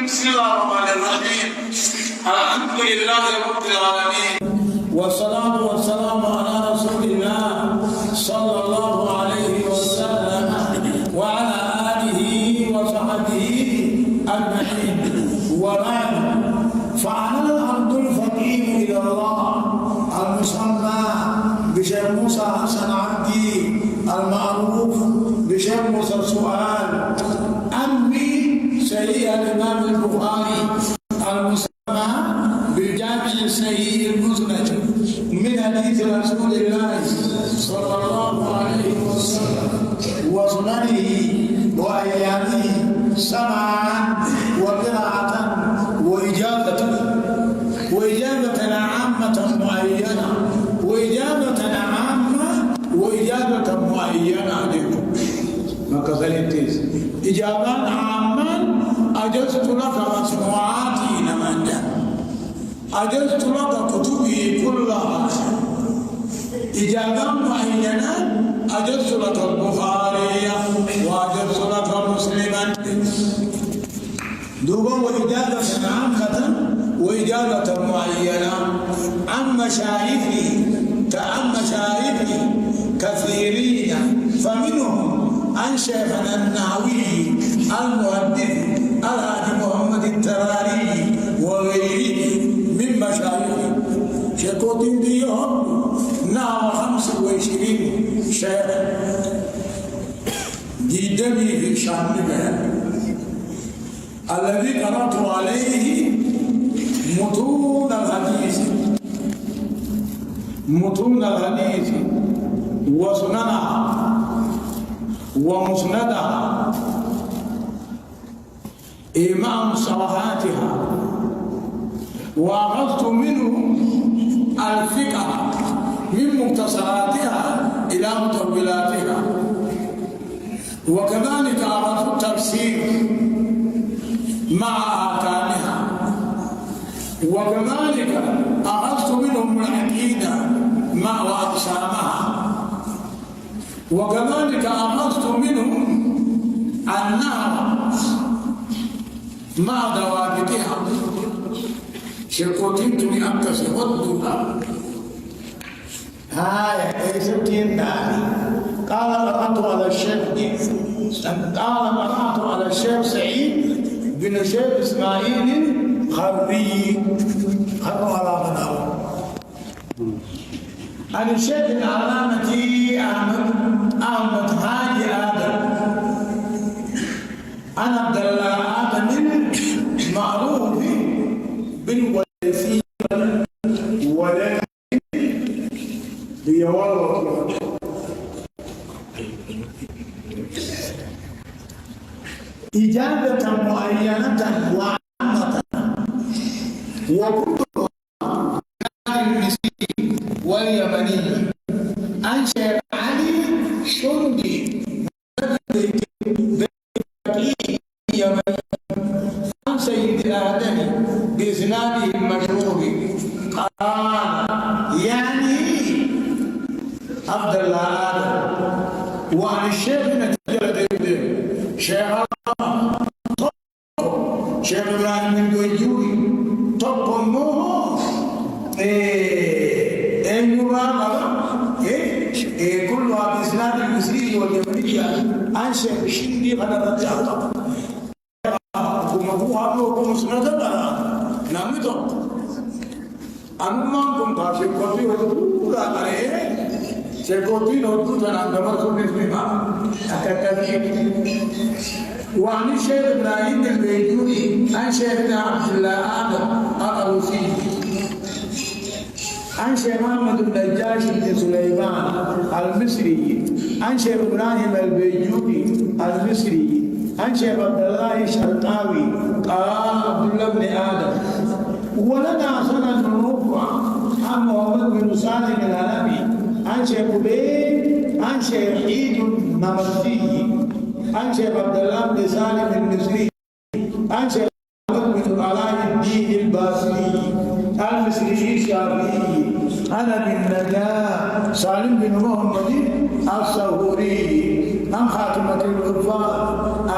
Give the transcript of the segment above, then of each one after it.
بسم الله الرحمن الرحيم. الحمد لله رب العالمين، والصلاة والسلام على رسول الله صلى الله عليه وسلم وعلى آله وصحبه أجمعين. وبعد، فأنا العبد الفقير إلى الله المسمى بشيخ موسى حسن عبدي المعروف بشيخ موسى سؤال أمي سيد الإمام البخاري المسمى بالجامع الصحيح المسند من حديث رسول الله صلى الله عليه وسلم وسننه وأيامه سمعا وقراءة وإجابة عامة معينة وإجابة معينة عليكم. ما كذلك إجابة عامة أجزت لك مسموعاتي نمانيا، أجزت لك كتبي كلها. إجابة معينة أجزت لك البخاري وأجزت لك مسلما. دوبا وإجابة عامة وإجابة معينة عن مشايخي كثيرين، فمنهم عن شيخنا النحوي المحدث الحاج محمد التراري وغيره من مشايخه. شيخوتين ديهم نحو 25 شيخ جدني في شأنه الذي قرأت عليه متون الحديث وسننها ومسندها إمام صلاحاتها، وأخذت منه الفقه من مختصراتها إلى مطولاتها، وكذلك أخذت التفسير مع أحكامها، وكذلك أخذت منهم العقيدة مع أقسامها، وكذلك أخذت منهم النار مع ضوابطها. شكوتين تني أكس ودها هاي سبتين داري. قال قرأت على الشيخ سعيد بن الشيخ إسماعيل خري خروا على مناره عن الشيخ العلامة أحمد هادي آدم عن عبد الله آدم المعروف بالوليثي ولكن بيوالله إجابة معينة وعامة وكلها المصري واليمني عن شيخ علي شندي اليمني عن سيد الآدمي بإسناده المشهور قال يعني عبد الله آدم. وعن الشيخ نتيجة شيخ إبراهيم بن دويجوري تقوموه كلها بإسناد المصري واليمني عن شيخ الشندي قد رجعت ومبوها بلوكم مسندة نامتهم أنهم كنت شيخوتي ولا عليه شيخوتي نوتو تنام دمركم نسمع أكتبين. وعن الشيخ إبراهيم البيجوري عن شيخنا عبد الله آدم الأروسي عن شيخ محمد النجاش بن سليمان المصري عن شيخ إبراهيم البيجوري المصري عن شيخ عبد الله الشرقاوي قال عبد الله بن آدم. ولنا سند رفع عن محمد بن صالح العلمي عن شيخ بيت عن شيخ عيد النمرسي عن شيخ عبد الله بن سالم المصري عن شيخ محمد بن علاء الدين الباصري المصري الشافعي عن ابي النجاة سالم بن محمد الصهوري عن خاتمة الكفار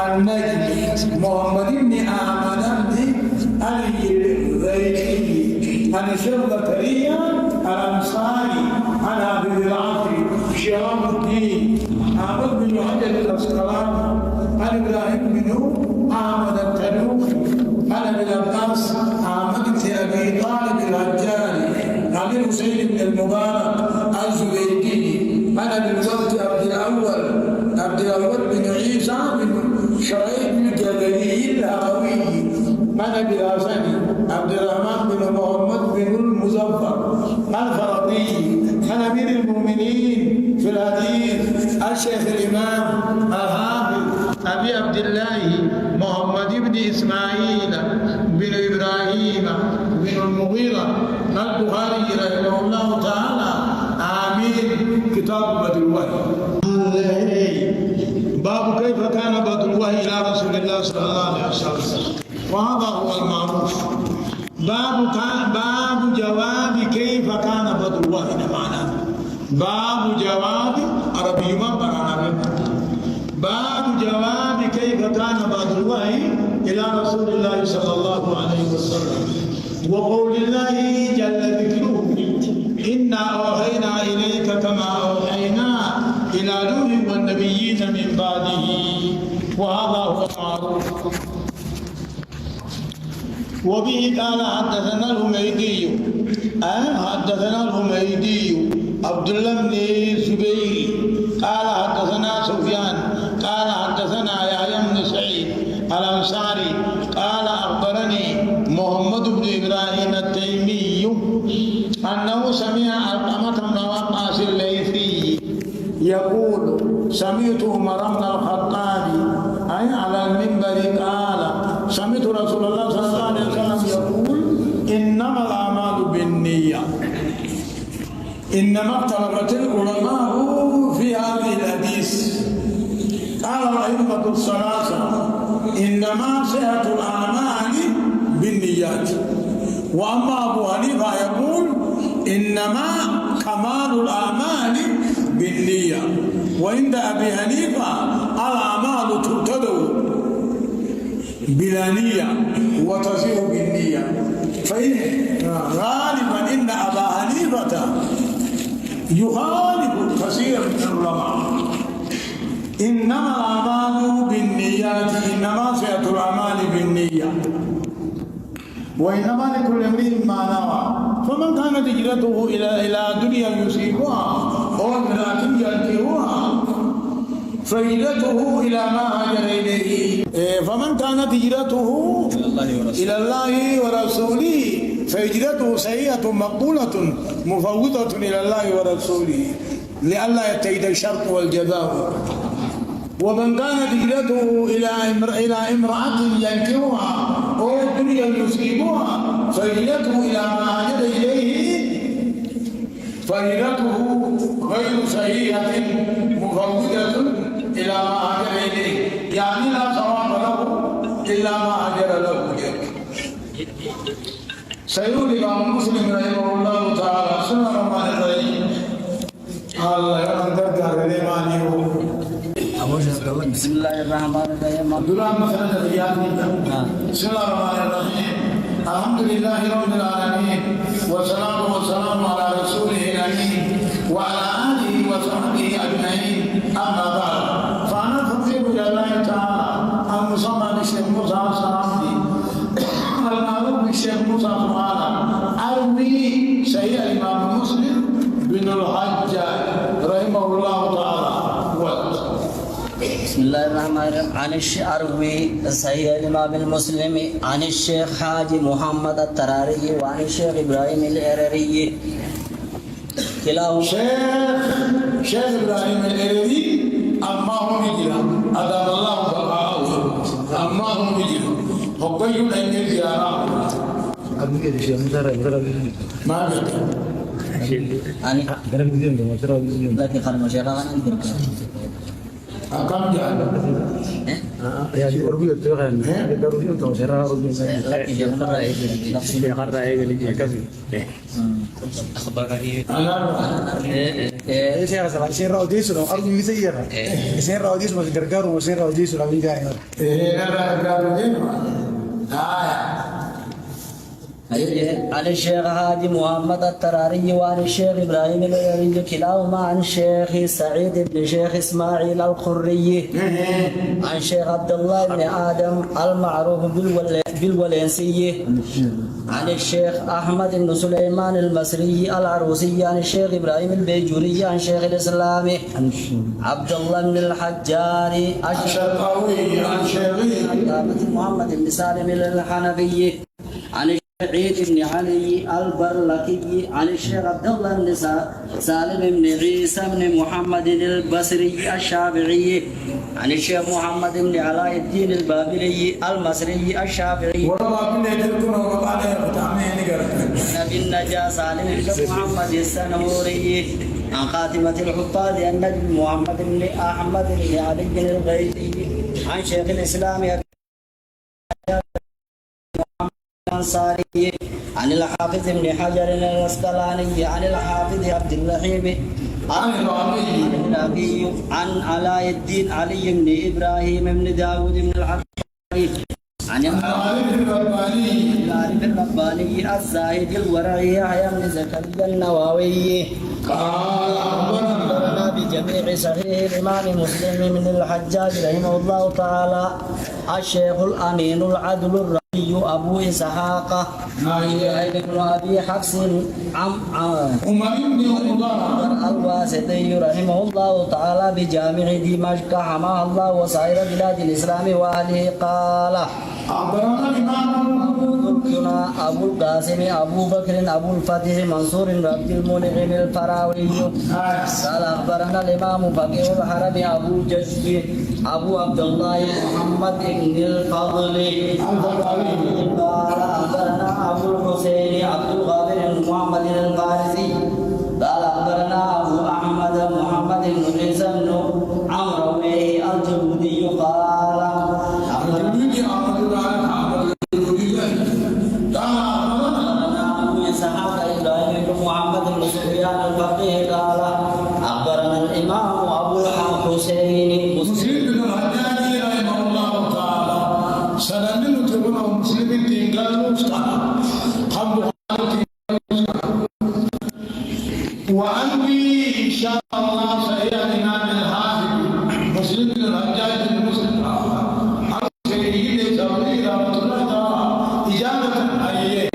النجم محمد بن آمن الشيخ زكريا الأنصاري عن أبي العاصي شهاب الدين أحمد بن حجر العسقلاني عن إبراهيم بن أحمد التنوخي عن أبي العباس أحمد بن أبي طالب الهجاني عن الحسين بن المبارك الزبيدي عن أبي الفضل عبد الأول بن عيسى بن شريح بن جبلي الهروي عن أبي الحسن عبد الرحمن بن محمد بن المظفر الفرقي عن أمير المؤمنين في الحديث الشيخ الإمام الحافظ أبي عبد الله محمد بن إسماعيل بن إبراهيم بن المغيرة البخاري رحمه الله تعالى. آمين. كتاب بدء الوحي. باب كيف كان بدء الوحي إلى رسول الله صلى الله عليه وسلم، وهذا هو المعروف. باب جواب كيف كان بدء الوحي معناه. باب جواب عربي ما بنانا. باب جواب كيف كان بدء الوحي إلى رسول الله صلى الله عليه وسلم، وقول الله جل ذكره إنا أوحينا إليك كما أوحينا إلى نوح والنبيين من بعده، وهذا هو المعروف. وبه قال حدثنا الحميدي عبد الله بن زبير قال حدثنا سفيان قال حدثنا يحيى بن سعيد الأنصاري قال أخبرني محمد بن إبراهيم التيمي أنه سمع علقمة بن وقاص الليثي يقول سمعت عمر بن الخطاب أي على المنبر قال سمعت رسول الله صلى الله عليه وسلم يقول إنما الأعمال بالنية. إنما اختلفت العلماء في هذه الحديث. قال الأئمة الثلاثة إنما صحة الأعمال بالنيات، وأما أبو حنيفة يقول إنما كمال الأعمال بالنية، وعند أبي حنيفة الأعمال تبتدأ بلا نية وتصير بالنية. فإن غالبا إن أبا حنيفة يخالف كثير من العلماء. إنما الأعمال بالنيات، إنما صحة الأعمال بالنية، وإنما لكل امرئ ما نوى. فمن كانت هجرته إلى دنيا يصيبها أو امرأة ينكحها فهجرته إلى ما هاجر إليه. فمن كانت هجرته إلى الله ورسوله فهجرته سيئة مقبولة مفوضة إلى الله ورسوله لئلا يتيد الشرط والجزاء. ومن كانت هجرته إلى امرأة ينكحها أو دنيا يصيبها فهجرته إلى ما هاجر إليه فهجرته غير صحيحة مفوضة إلى ما هاجر إليه، يعني لا ثواب له إلا ما هاجر له. سيقول الإمام مسلم رحمه الله تعالى بسم الله الرحمن الرحيم. الله يرحمك عليه بسم الله الرحمن الرحيم. عبد الله مثلا بسم الله الرحمن الرحيم. الحمد لله رب العالمين، والصلاة والسلام على رسوله الأمين وعلى آله وصحبه أجمعين. أما بعد، فأنا فقير إلى الله تعالى المصمم بالشيخ موسى الصرافي المعروف بالشيخ موسى سبحانه أروي سيد الإمام مسلم بن الحجاج رحمه الله تعالى. بسم الله الرحمن الرحيم. عن أروي سيد الإمام المسلم عن الشيخ حاجي محمد التراري وعن الشيخ إبراهيم الإرري كلاهما شيخ إبراهيم الإرري أما هم يجرى أدام الله بقاءه أما هم يجرى حقيقة أن يجرى ما لكن خلنا شيخنا أكم جاء يا شيخ أربي التوغان درودي أنت وشرا أربي يا خرّا يقولي كذي أخباري أنا شيخ سبحان شيخ راوديس ولا أربي مسيرة شيخ راوديس ما تقدر وشيخ راوديس ولا مين جاي أنا قالوا عن الشيخ هادي محمد التراري وعن الشيخ إبراهيم العرري كلاهما عن الشيخ سعيد بن شيخ إسماعيل الخري عن شيخ عبد الله بن آدم المعروف بالولينسي عن الشيخ أحمد بن سليمان المصري العروسي عن الشيخ إبراهيم البيجوري عن شيخ الإسلام عبد الله بن الحجار الشرقاوي عن شيخي محمد بن سالم الحنفي عن عيد بن علي البرلكي عن الشيخ عبد الله بن سالم بن عيسى بن محمد البصري الشافعي عن الشيخ محمد بن علاء الدين البابلي المصري الشافعي والله بالله تلكم وقال نبي النجا سالم بن محمد السنوري عن خاتمة الحفاظ النجم محمد بن أحمد بن علي الغيثي عن شيخ الإسلام الأنصاري عن الحافظ بن حجر الأسقلاني عن الحافظ عبد الرحيم عن النبي عن علاء الدين علي بن إبراهيم بن داود بن الحري عن العالم الرباني الزاهد الورعي يحيى بن زكريا النووي قال أخبرنا بجميع صحيح الإمام مسلم من الحجاج رحمه الله تعالى الشيخ الأمين العدل الربي أبو إسحاق بن أبي حفص عمر بن الواسطي رحمه الله تعالى بجامع دمشق حماه الله وسائر بلاد الإسلام وأهله قال أخبرنا الإمام أبو القاسم أبو بكر أبو الفتح منصور عبد المنعم الفراوي قال أخبرنا الإمام فقيه الحرم أبو جشي أبو عبد الله محمد بن الفضل قال أخبرنا أبو الحسين عبد الغافر محمد الفارسي قال أخبرنا أبو أحمد محمد بن عيسى بن عمرو الجودي قال أخبرنا محمد بن سفيان الفقيه قال أخبرنا الإمام أبو الحسين مسلم بن الحجاج رحمه الله تعالى سنن تبنى مسلم تنقل مستحى وأني إن شاء الله سيئة الإمام الحافظ مسلم بن الحجاج بن مسلم سيدي سوري رحمة الله تعالى إجابة أيه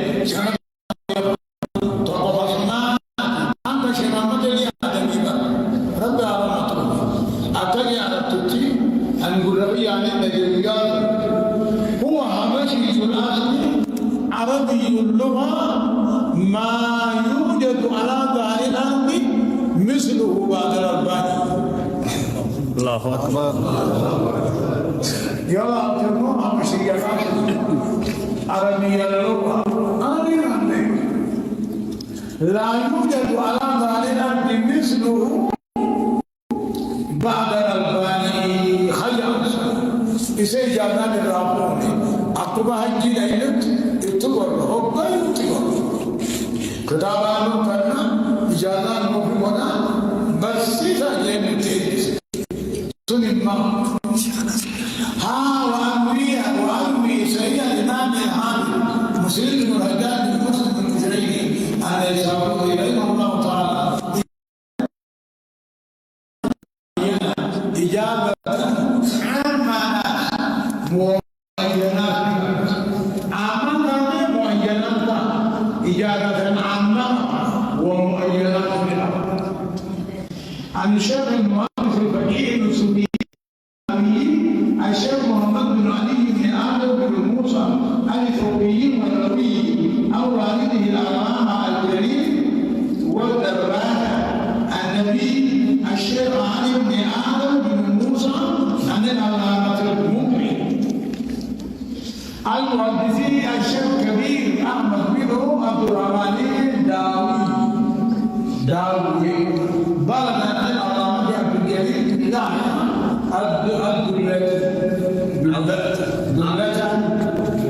هو حبشي الأصل عربي اللغة ما يوجد على ظهر الأرض مثله بعد الأربعين. الله أكبر. يا جماعة حبشي عربي اللغة لا يوجد على ظهر الأرض مثله بعد الألباني خير إسي جابنا الرابون أقوى هجي ليلت اتقر هبا يتقر كتابانو كنا إجازان مفهمنا بس سيسا جيب تيس سنما ها وأمي سيئة الإمام الحامل مسلم بن الحجاج بن مسلم بن جريري عليه الصلاة والسلام الله تعالى إجابة عامة معينات إجابة عامة ومعينات عن الشيخ المؤلف الفقيه السوري الشيخ محمد بن علي بن آدم بن موسى الثوري والروي أو والده العلامة الجليل والدراج النبي الشيخ علي بن آدم بن موسى عن العلامة المقري المحدثي الشيخ كبير أحمد بن عبد الرحمن داوي بلغ عن العلامة عبد الجليل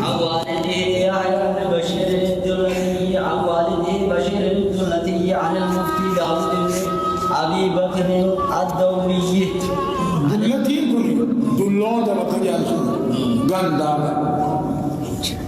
عن والده يحيى بن بشير الدلتي عن والده بشير الدلتي عن المفتي داود بن أبي بكر الدومي دلتي كل دلو دلتي غندا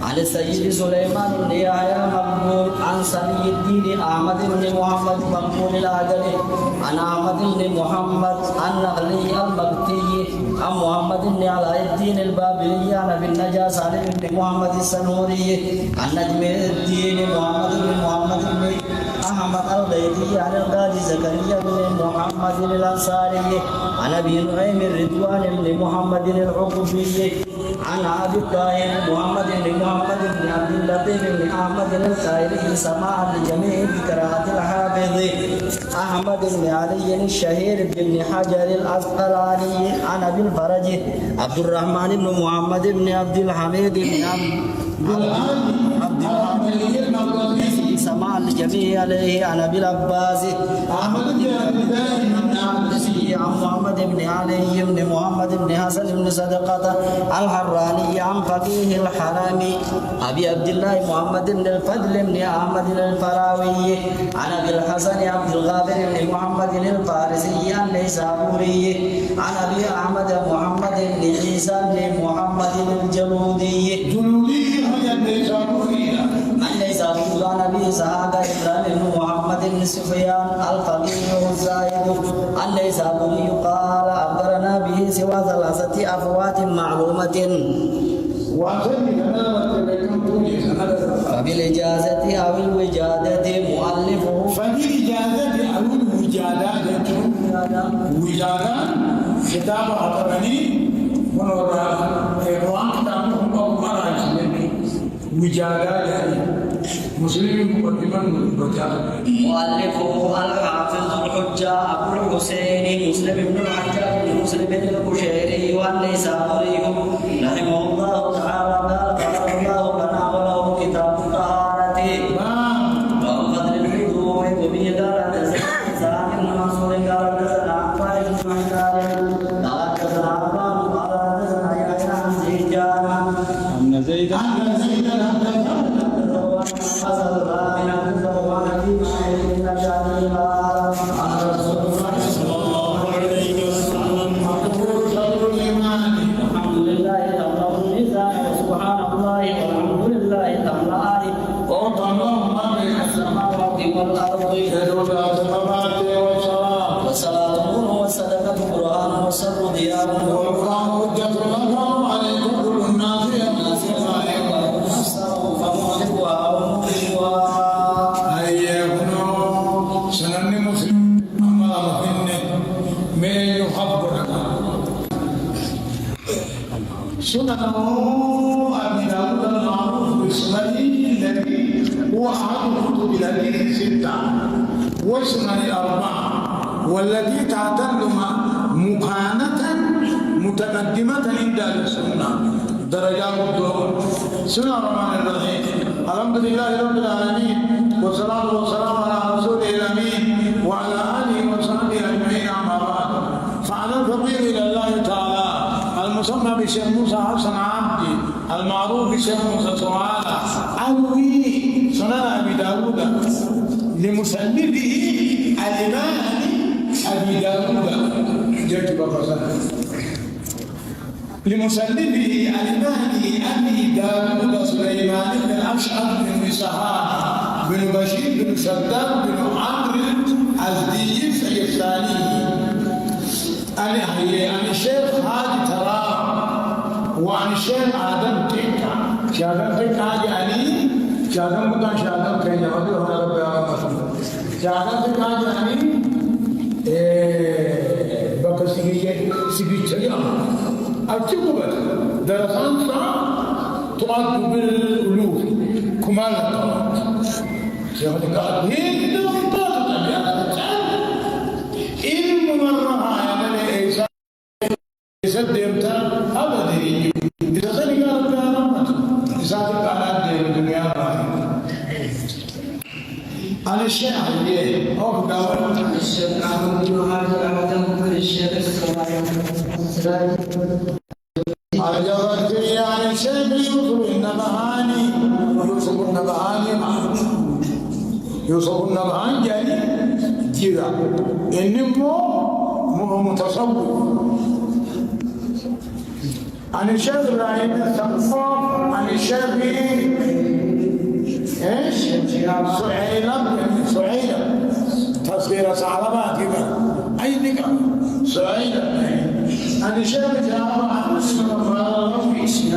عن عن السيد سليمان بن يحيى مقبول عن سلي الدين أحمد بن محمد مقبول العدلي عن أحمد بن محمد النخلي المكتي عن محمد بن علاء الدين البابلي عن أبي النجاس علي بن محمد السنوري عن نجم الدين محمد بن أحمد الغيثي عن القاضي زكريا بن محمد الأنصاري عن أبي نعيم الرضوان بن محمد العقبي عن عبد الطاهر محمد بن عبد اللطيف بن أحمد الخيري سماعا لجميع بقراءة الحافظ أحمد بن علي الشهير بن حجر الأسقلاني عن أبي الفرج عبد الرحمن بن محمد بن عبد الحميد بن عبد الحميد سماعا لجميع عليه عن أبي العباس أحمد بن عن محمد بن علي بن محمد بن حسن بن صدقة الحراني عن فقيه الحرم أبي عبد الله محمد بن الفضل بن أحمد الفراوي عن أبي الحسن عبد الغافر بن محمد الفارسي النيسابوري عن أبي أحمد محمد بن عيسى بن محمد الجلودي عن أبي إسحاق إبراهيم بن محمد بن سفيان الفقيه الزاهد النيسابوري قال أخبرنا به سوى ثلاثة أفوات معلومة فبالإجازة أو الوجادة مؤلفه فبالإجازة أو الوجادة وجادة كتاب أخبرني من وراء إخوان كتابهم أو مراجع وجادة مسلم مقدما مؤلفه الحافظ الحجة أبو الحسين مسلم بن الحجاج بن مسلم القشيري والنيسابوري رحمه الله تعالى قال الله لنا وله كتاب الطهارة وفضل الحدود وبه قال حدثنا بن منصور قال حدثنا عفان بن محتار قال حدثنا عفان قال حدثنا يحيى عن زيدان أن زيدا سننه أبي داود المعروف بسننه الذي هو أحد كتب الحديث الستة وسنن الأربعة والتي تعتل مكانة متقدمة عند السنة درجات الدور سنة الرحمن الرحيم الحمد لله رب العالمين والصلاة والسلام على رسوله الأمين وعلى آله وصحبه أجمعين أما بعد فعلى الفقير إلى الله تعالى المسمى بشيخ موسى حسن عبدي المعروف بشيخ موسى سعادة أروي سنن أبي داود لمسنده الإمام أبي داود جئت بقصة لمسنده الإمام أبي داود سليمان بن الأشعث بن إسحاق بن بشير بن شداد بن عمرو الأزدي الثاني عن الشيخ هادي تراب وعن الشيخ آدم تيكا شادم تيكا يعني شادم بطان شادم كي يهدي وهنا رب العالمين شادم تيكا يعني بقى سيجي تيام أكتبوا درسان تعد بالألوف كمالة شيخ تيكا هيك عن الشيخ علي أو داود الشيخ أحمد بن حاجر عن الشيخ على جواد عن الشيخ يوسف النبهاني يوسف النبهاني يعني جيرا إنما متصور عن الشيخ ابراهيم الثقاف عن الشيخ ايش؟ سعيلة تصغير ثعلبات كذا اي نقرا سعيلة عن الشيخ جابر عن الشيخ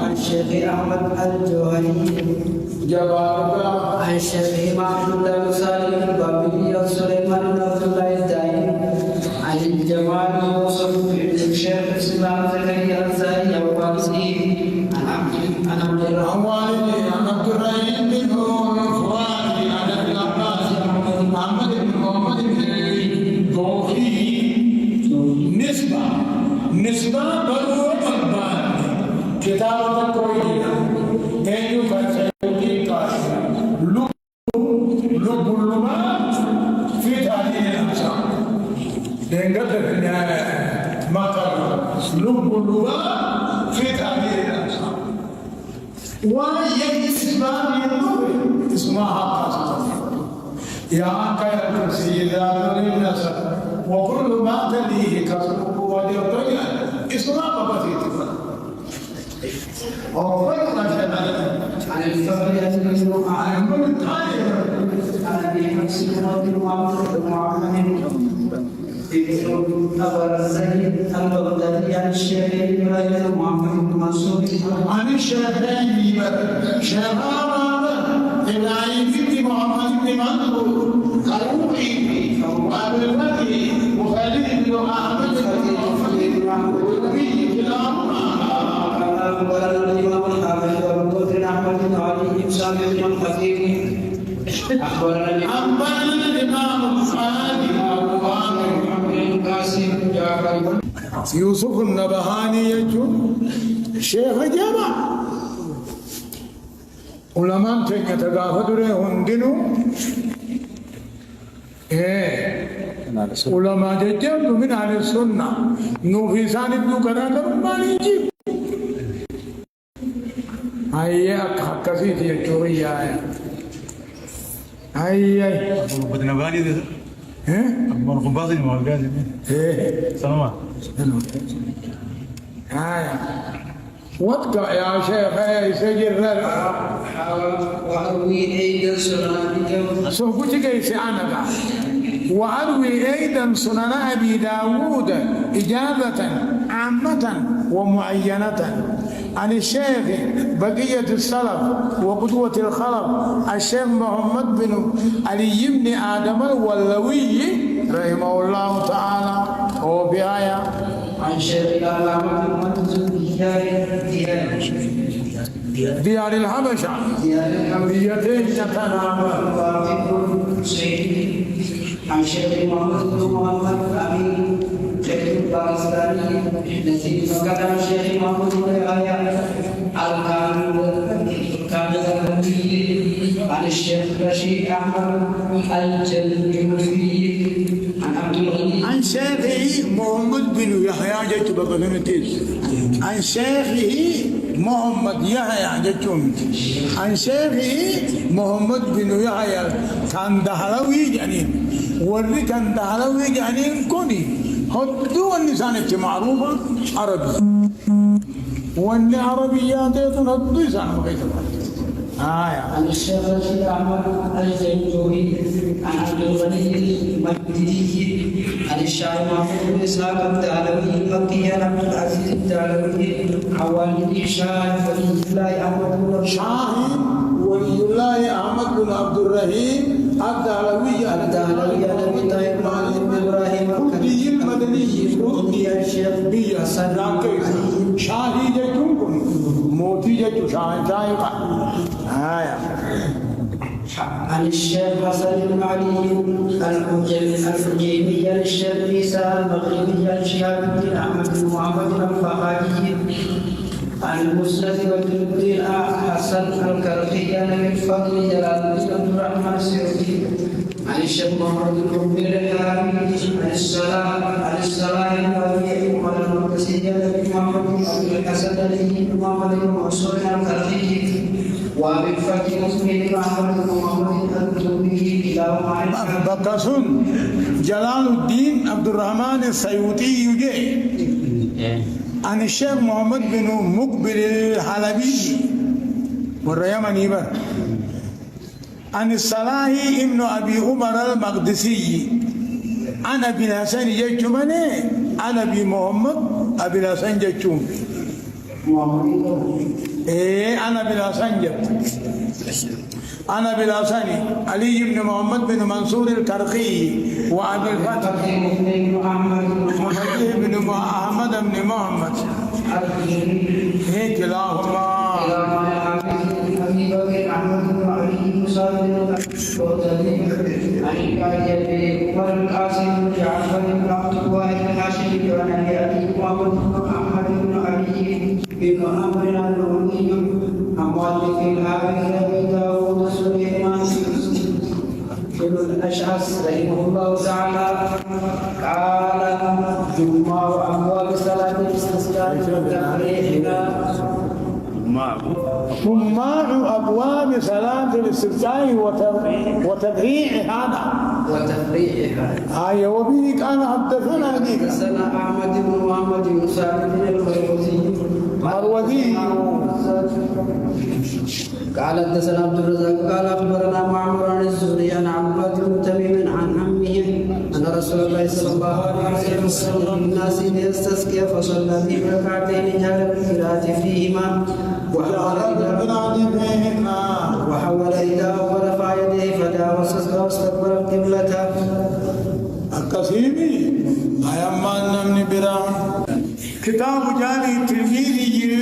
عن الشيخ أحمد الجوهري عن الشيخ محمود بن صالح البابلي وسليمان بن عبد الله الداعي عن الجمال يوسف بن الشيخ اسماعيل زكريا الزاهي ووالده عن عبد الرحيم بن خواتي عن ابن عباس محمد بن محمد بن توفي نسبة بلو مقبال كتابة كوينة تنجو فسيوكي قاسم لب اللمات في تاريخ الأمسان لنقدر في مقر لب اللمات في تاريخ الأمسان ويجب اسمها ينظر اسمها قاسم يا خير سيدات للناس وكل ما تليه كسبه وجرده اسمها بسيطة عن الفقيه بن عن ابي حفص بن معمر أبو الزيد البغدادي عن الشيخ إبراهيم محمد بن منصور عن الشيخين شهاب إبراهيم بن محمد بن منصور الروحي وأبو الفتح وخليل بن أحمد بن محمود كلاهما وقال الإمام الحافظ أبو بكر أحمد بن علي بن سامي بن الخطيب أخبرنا الإمام الصادق أبو بكر قاسم جعفر يوسف النبهاني يجون شيخ جامع علماء تنتقافدوا هندنوا علماء ججل من أهل السنة نوفيسان ابن كرادر ما يجيب هيا كسيت يجوريا هيا بدنا بالي ده أكبر قباضي ما قال سلام هيا واتقع يا شيخ سجل وأروي أيضا سنن سوكتك يسعنك وأروي أيضا سنن أبي داود إجابة عامة ومعينة عن الشيخ بقية السلف وقدوة الخلف الشيخ محمد بن علي بن آدم الولوي رحمه الله تعالى وبآية عن شيخ العلامة ديار الحبشة ديارتين يتنامى عن شيخ محمد بن محمد أمين شيخ الباكستاني الذي فقد عن شيخ محمد بن آية عن الشيخ رشيد أحمد الجلجولي عن عبد الغني عن شيخه محمد بن يحيى جت بقدنتيز عن شيخه محمد يحيى جتهم عن شيخه محمد بن يحيى كان دهلوي جانين وري كان دهلوي جانين كوني هدو النسان معروفة عربي وان عربيات هدو لسان مكيسة عن الشيخ رشيد أحمد الجلجولي عن عبد الغني المقدسي عن الشاعر محمود بن إسحاق الدعلوي المكي عن عبد العزيز الدعلوي عن والده شاهد ولي الله أحمد بن شاهد ولي الله أحمد بن عبد الرحيم الدعلوي عن أبي طاهر مالك بن إبراهيم الكردي المدني الكردي الشيخ بي شاهد جتكم موتي جتو شاهد عن الشيخ حسن بن علي الحجيمي الشيخ عيسى المغربي الشهاب الدين احمد بن محمد الفقاهي عن المسند والدين حسن الكرخي عن الفضل جلال الدين عبد الرحمن السيوطي عن الشيخ محمد بن الحارثي عن الصلاح النبوي وعن المقدسي بن محمد بن الحسن بن محمد بن منصور الكرخي وابي الفتح مسلم بن احمد بن محمد الكتبي كلاهما بكسون جلال الدين عبد الرحمن السيوطي يجي عن الشيخ محمد بن مقبل الحلبي واليمني بقى عن الصلاح ابن ابي عمر المقدسي عن ابي الحسن جيتشمني عن ابي محمد ابي الحسن جيتشم انا ابي الحسن جيت أنا بالحسن علي بن محمد بن منصور الكرخي وأبي الفتح محمد بن أحمد بن محمد هيك كلاهما الأشعث رحمه الله تعالى قال جمع أبواب صلاة الاستسقاء وتفريحها جمع أبواب صلاة الاستسقاء وتفريحها وبه كان حدثنا حدثنا أحمد بن محمد بن ثابت المروزي قال حدثنا عبد الرزاق قال اخبرنا معمر عن الزهري عن عباد بن تميم عن عمه ان رسول الله صلى الله عليه وسلم صلى بالناس ليستسقي فصلى بهم ركعتين جهر بالقراءة فيهما وحول يداه ورفع يديه فدعا واستقبل القبلة. القسيمي أيما نمني برا كتاب جامع الترمذي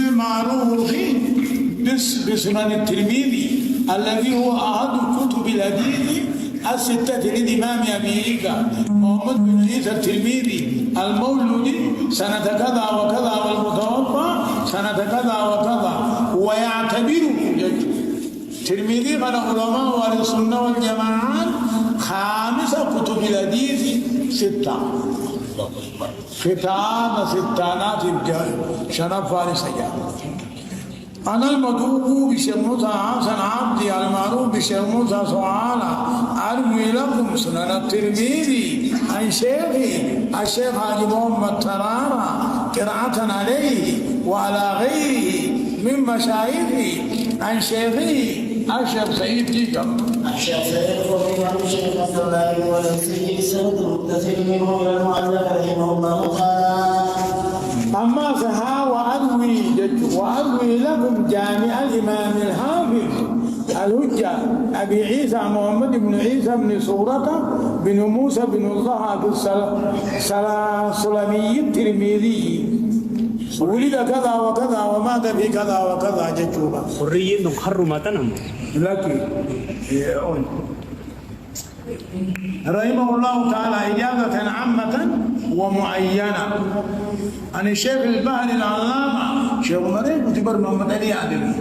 المعروف بسنن الترمذي الذي هو أحد كتب الحديث الستة للإمام أبي عيسى محمد بن عيسى الترمذي المولود سنة كذا وكذا والمتوفى سنة كذا وكذا ويعتبره الترمذي من علماء أهل السنة والجماعة خامس كتب الحديث ستة كتاب ستانات شنف فارس أنا المدعو بشيخ موسى حسن عبدي المعروف بشيخ موسى سعالة أروي لكم سنن الترمذي عن شيخي الشيخ حاج محمد ترارة قراءة عليه وعلى غيره من مشايخه عن شيخي الشيخ سيد جيكم الشيخ سيد وفي الشيخ عبد الله والسيد سند المتصل منه إلى المعلق رحمه الله تعالى. أما فها وأروي لكم جامع الإمام الحافظ الحجة أبي عيسى محمد بن عيسى بن سورة بن موسى بن الضحاك السلمي الترمذي ولد كذا وكذا ومات في كذا وكذا جتوبا حريين محرمة لكن رحمه الله تعالى إجابة عامة ومعينة عن الشيخ البحر العلامة شيخ مريم كتبر محمد علي عدل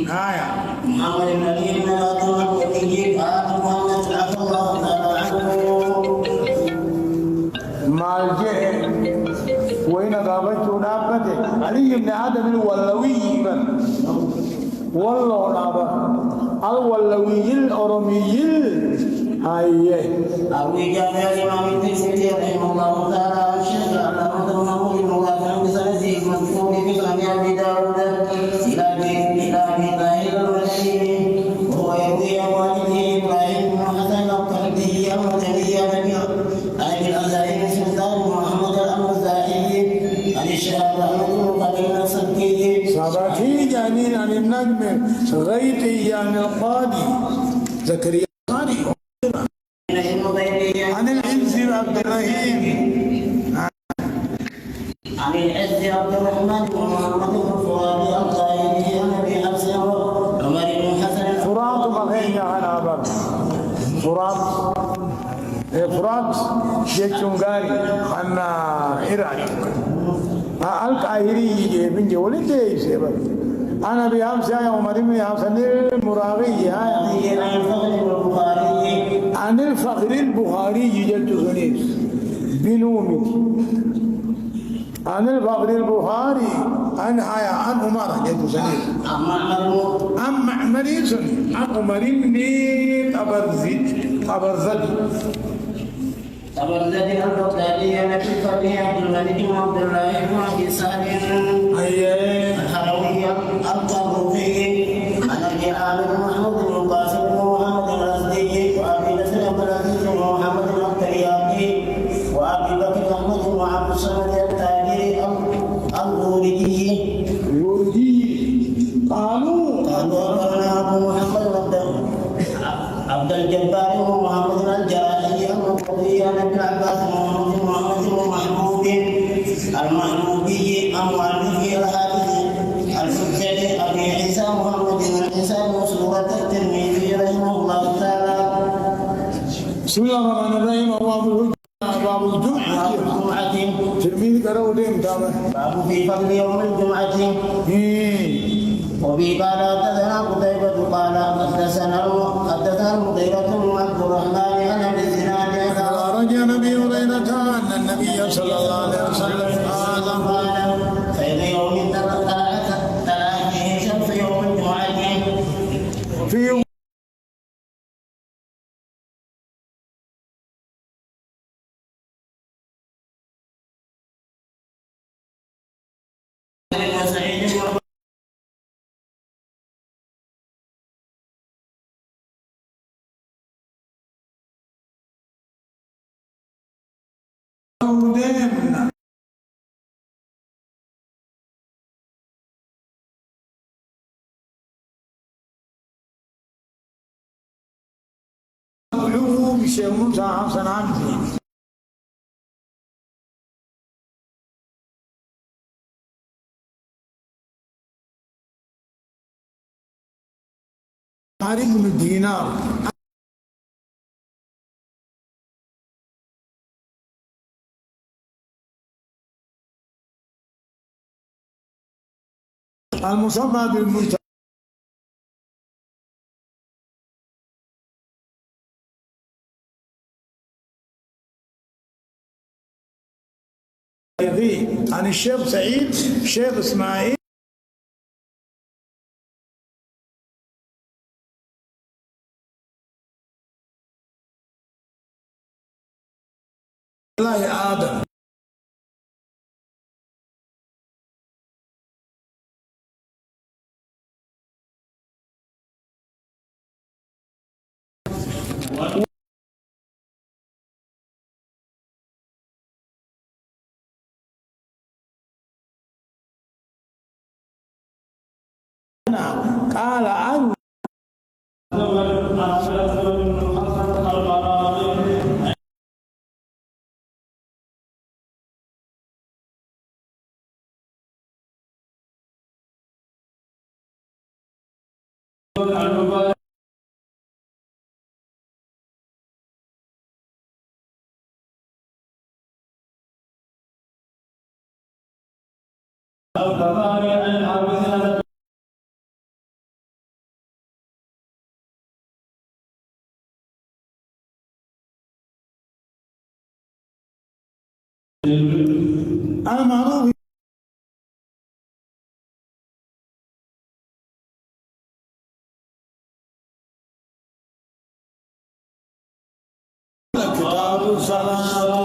هايا محمد بن علي بن الوكيل محمد عفى الله تعالى عنه مع الجهل وين غابته نابته علي بن آدم الولوي والله نابه الولوي الأرمي هاي أبي جامع الإمام الترمذي رحمه الله تعالى الشيخ علامة محمود بن رافع بسنده مذكور في سنن أبي داود إلى أبي طاهر الرشيد وهو يروي عن والده إبراهيم بن حسن الطلبي المدني عن الأزهري بن سلطان محمد الأمرزائي عن الشيخ أحمد بن قبيل الصدقي صباحي جانين عن النجم غيثي عن القاضي زكريا القاضي عن العز عبد الرحيم عن العز عبد الرحمن بن محمد بن فؤاد الطائري عن ابي حفص عمر بن حسن فرات مغينا على أبر فرات جيتشونغاري أنا إيراني القاهري من جولة سيبر أنا بحفص عمر بن حسن المراغي عن الفخر البخاري جلت سنيس بنومي عن الفخر البخاري عن عمر جلت سنيس عن معمر عن عمر بن طبرزد تبرد البغدادي التي فيه عبد الملك وعبد الله بن ابي سالم الحروي الطرفي عن ابي عامر محمود بن القاسم بن محمد الازدي وابي بكر عبد العزيز بن محمد الترياقي وابي بكر احمد بن عبد الصمد التاجري الغوري قالوا اخبرنا ابو محمد عبد الجبار ومحمد الجراحي المقضي عن ابن عباس محمد المحبوب المحبوبي المؤلف الحافظ الفكري ابي عيسى محمد بن عيسى بن سوره الترمذي رحمه الله تعالى. بسم الله الرحمن الرحيم. باب الجمعة. تلميذ قرأوا لهم تابع. باب في فضل يوم الجمعة. وفي قال حدثنا قتيبة قال حدثنا المغيرة بن عبد الرحمن عن ابي الزناد خرج نبي هريرة أن النبي صلى الله عليه وسلم قال خير يوم طلعت فيه شمس يوم الجمعة. في يوم العلوم يسمون ساعة سنة عارف بن الدينار المصنف بالمجتمع عن الشيخ سعيد الشيخ اسماعيل الله آدم قال أن المعروف كتاب الصلاة رضي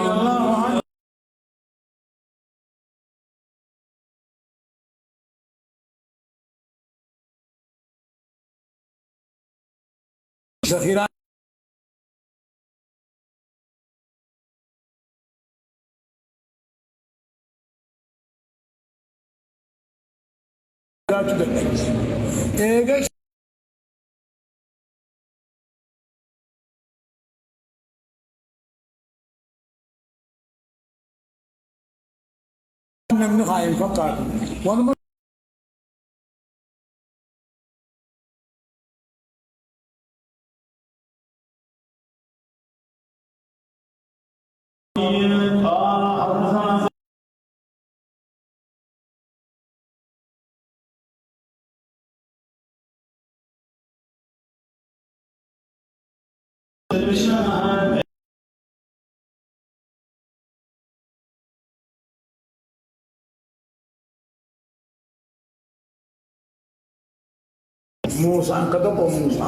الله عنه ذخيرة من خايف فقط موسى كتب موسى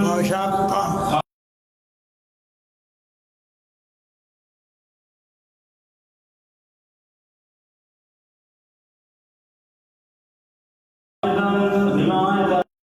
وشق مرضا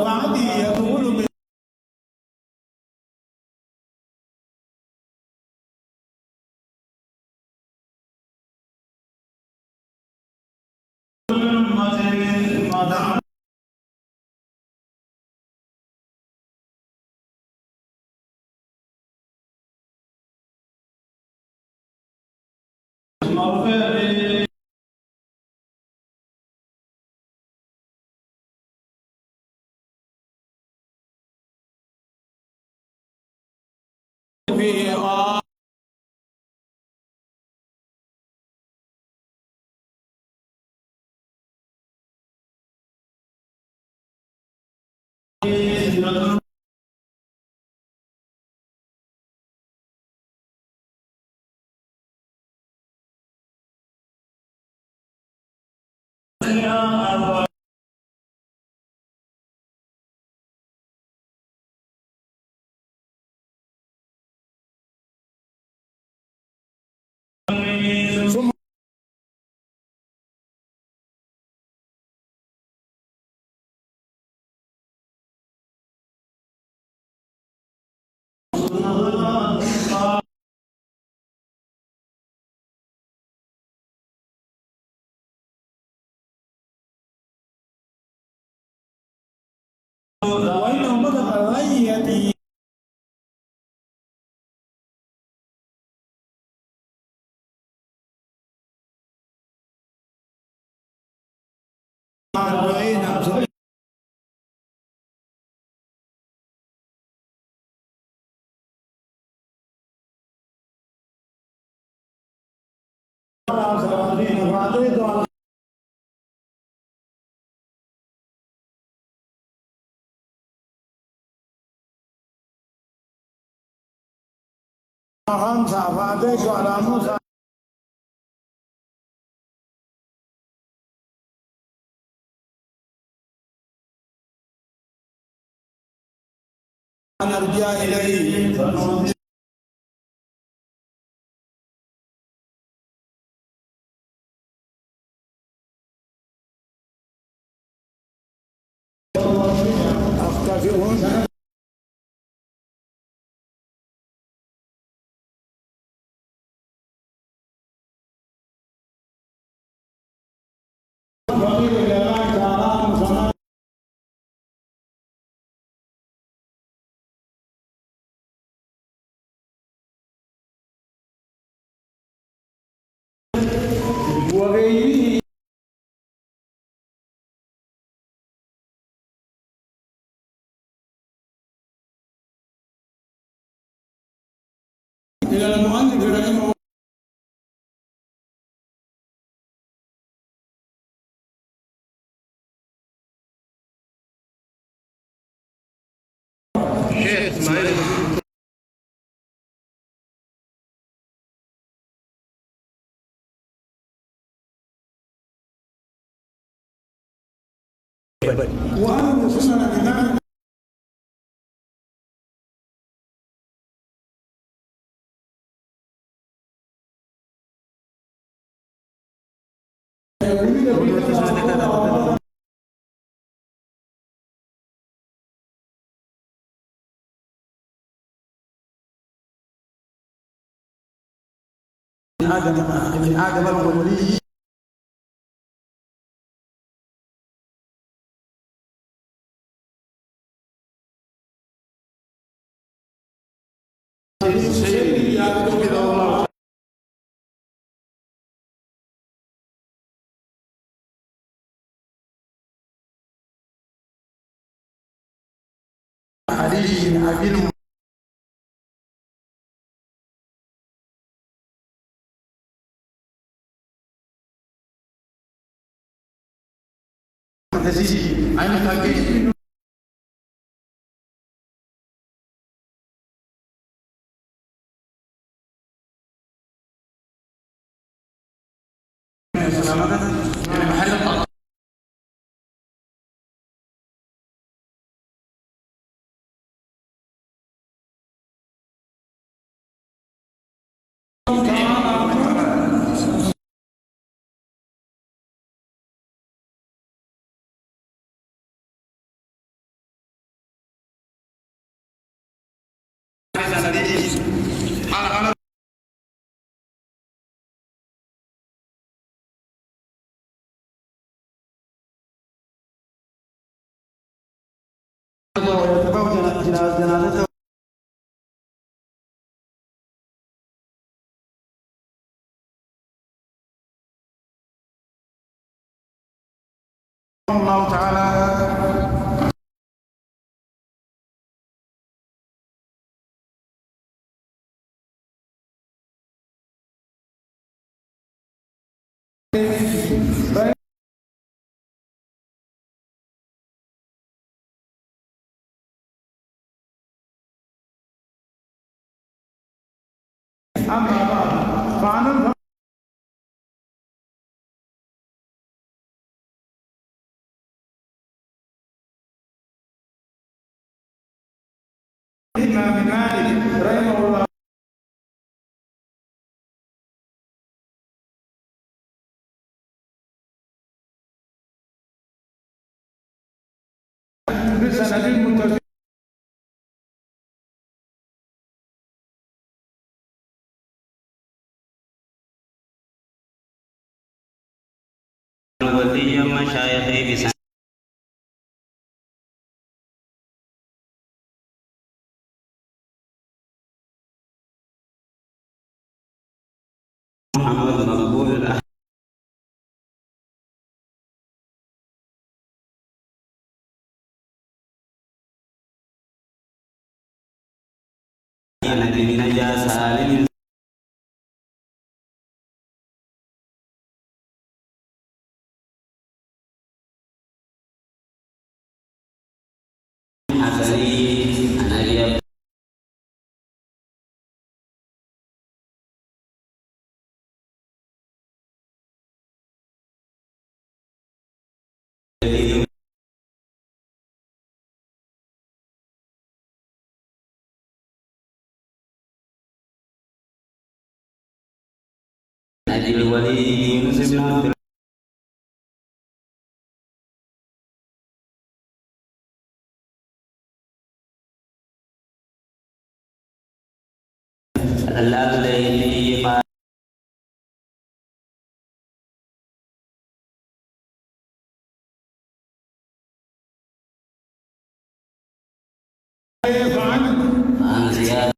بعدي يقول في وإنه مضى غاية خمسة فاتيت على موسى نرجع إليه أفتكرون وغيره وأهل سنن الإمام ابن آدم الولي علي بن أبي المعتزلي عن الحقيقي محل ويتبعوا جنازته الله تعالى أما بعد فعن الإمام مالك رحمه الله بسند المتصل ولي مشايخي بسنة محمد مقبول الذي نجا سالم حسني عن أبي أبي الولي يونس بن عبد الليلي عن زياد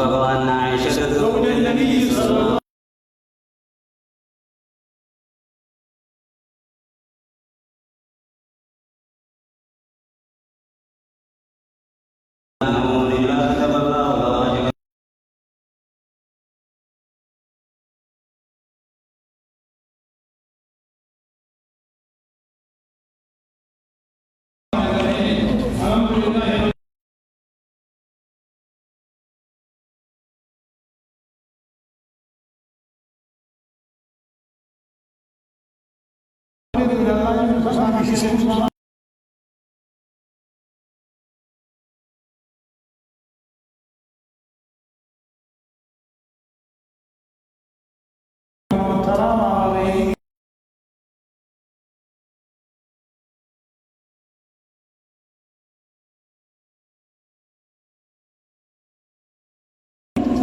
وسبق أن عائشة زوج النبي صلى الله عليه وسلم لا كتب الله زواجها الحمد لله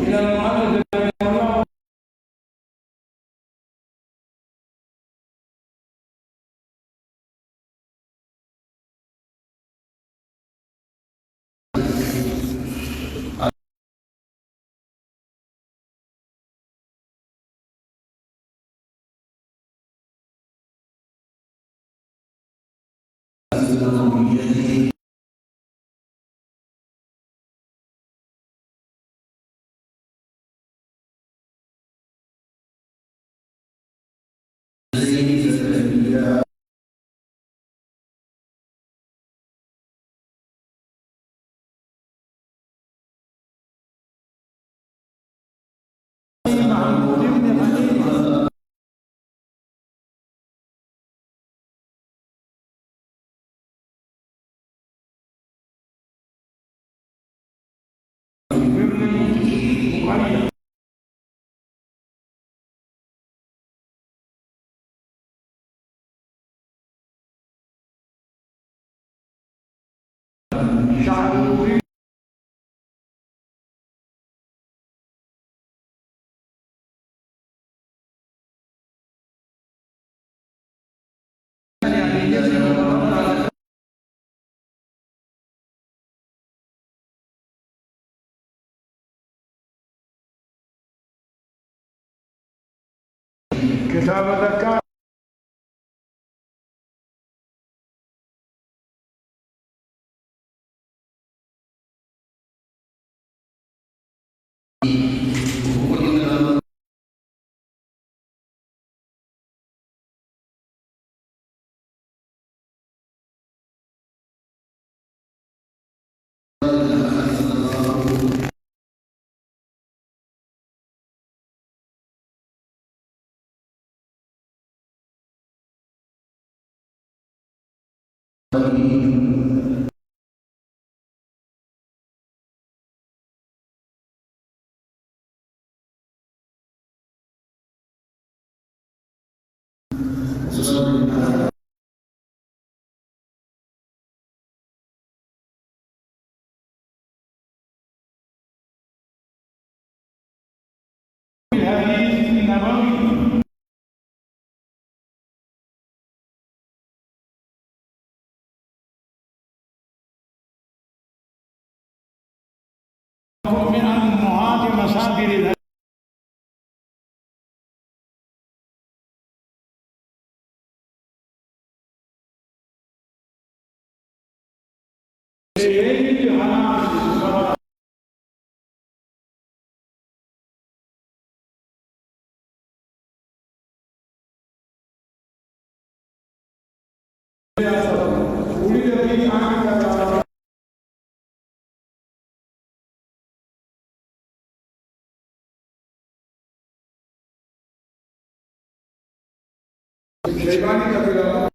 إلى المعبد كتاب الزكاة الحديث النبوي من أمهات مصادر الحديث ولد في عام شيباني كبيرة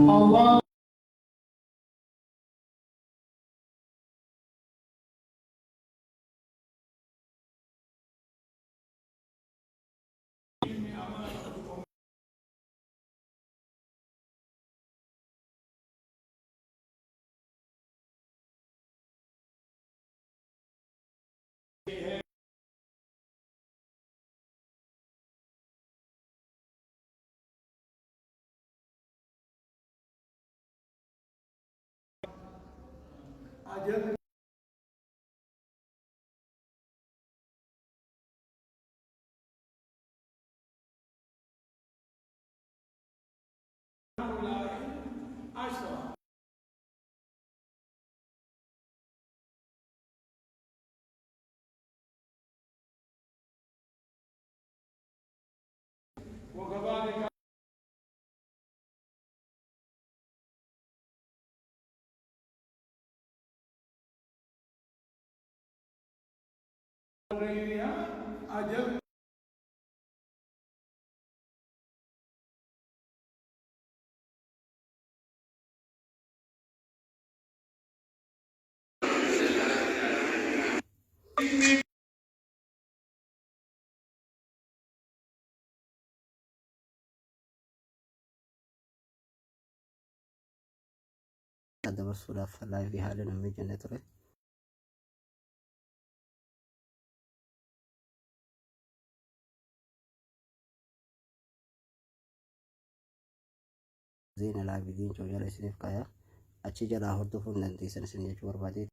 Allah ajal وغيرها أجل هذا برسول فلا في حال من جنة زين العابدين جو جالس نفكايا أشي جلا هردو فن ننتي سنسن يجور بعدين